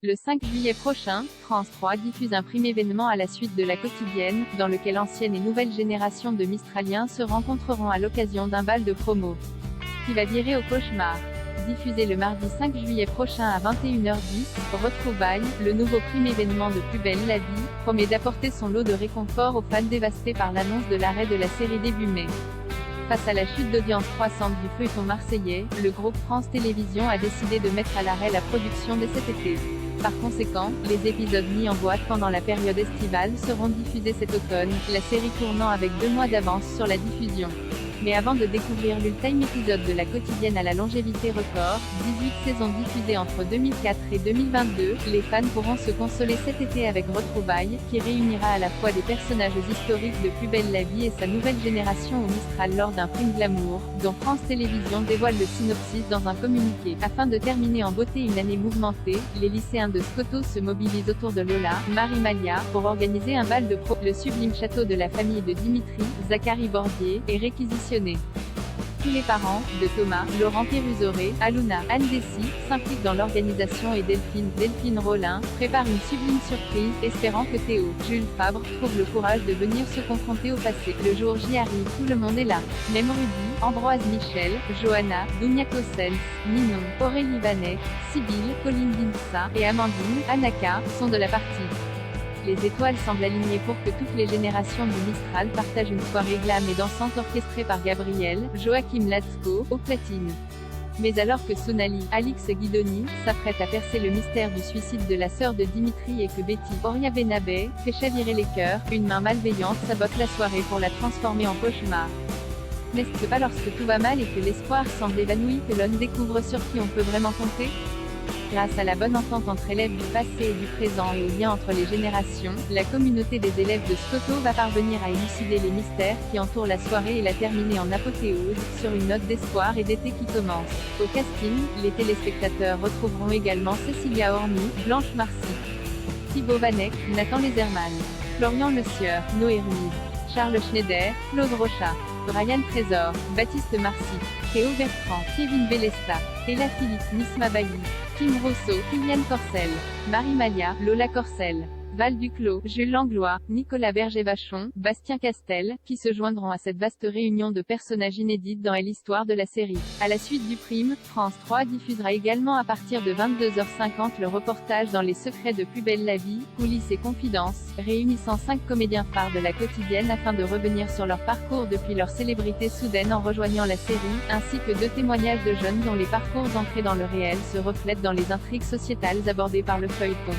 Le 5 juillet prochain, France 3 diffuse un prime événement à la suite de La Quotidienne, dans lequel ancienne et nouvelle génération de Mistraliens se rencontreront à l'occasion d'un bal de promo qui va virer au cauchemar. Diffusé le mardi 5 juillet prochain à 21h10, Retrouvailles, le nouveau prime événement de Plus belle la vie, promet d'apporter son lot de réconfort aux fans dévastés par l'annonce de l'arrêt de la série début mai. Face à la chute d'audience croissante du feuilleton marseillais, le groupe France Télévisions a décidé de mettre à l'arrêt la production dès cet été. Par conséquent, les épisodes mis en boîte pendant la période estivale seront diffusés cet automne, la série tournant avec 2 mois d'avance sur la diffusion. Mais avant de découvrir l'ultime épisode de La Quotidienne à la longévité record, 18 saisons diffusées entre 2004 et 2022, les fans pourront se consoler cet été avec Retrouvailles, qui réunira à la fois des personnages historiques de Plus belle la vie et sa nouvelle génération au Mistral lors d'un prime glamour, dont France Télévisions dévoile le synopsis dans un communiqué. Afin de terminer en beauté une année mouvementée, les lycéens de Skoto se mobilisent autour de Lola, Marie Malia, pour organiser un bal de pro. Le sublime château de la famille de Dimitri, Zachary Bordier, est réquisitionné. Tous les parents, de Thomas, Laurent Péruzoré, Aluna, Anne Dessy, s'impliquent dans l'organisation et Delphine Rollin, prépare une sublime surprise, espérant que Théo, Jules Fabre, trouve le courage de venir se confronter au passé. Le jour J arrive, tout le monde est là. Même Rudy, Ambroise Michel, Johanna, Dounia Cossens, Ninon, Aurélie Vanet, Sybille, Colline Dinsa, et Amandine, Anaka, sont de la partie. Les étoiles semblent alignées pour que toutes les générations du Mistral partagent une soirée glam et dansante orchestrée par Gabriel, Joachim Latzko, aux platines. Mais alors que Sonali, Alix Guidoni, s'apprête à percer le mystère du suicide de la sœur de Dimitri et que Betty, Oria Benabé, fait chavirer les cœurs, une main malveillante sabote la soirée pour la transformer en cauchemar. N'est-ce pas lorsque tout va mal et que l'espoir semble évanoui que l'on découvre sur qui on peut vraiment compter? Grâce à la bonne entente entre élèves du passé et du présent et au lien entre les générations, la communauté des élèves de Skoto va parvenir à élucider les mystères qui entourent la soirée et la terminer en apothéose, sur une note d'espoir et d'été qui commence. Au casting, les téléspectateurs retrouveront également Cécilia Horny, Blanche Marcy, Thibaut Vanek, Nathan Lezerman, Florian Le Sieur, Noé Ruiz, Charles Schneider, Claude Rochat, Brian Trésor, Baptiste Marcy, Théo Bertrand, Kevin Bellesta, Ella Philippe, Nisma Bailly, Kim Rousseau, Kylian Corcel, Marie Malia, Lola Corcel, Val Duclos, Jules Langlois, Nicolas Berger-Vachon, Bastien Castel, qui se joindront à cette vaste réunion de personnages inédites dans l'histoire de la série. À la suite du prime, France 3 diffusera également à partir de 22h50 le reportage Dans les secrets de Plus belle la vie, coulisses et confidences, réunissant 5 comédiens phares de La Quotidienne afin de revenir sur leur parcours depuis leur célébrité soudaine en rejoignant la série, ainsi que 2 témoignages de jeunes dont les parcours ancrés dans le réel se reflètent dans les intrigues sociétales abordées par le feuilleton.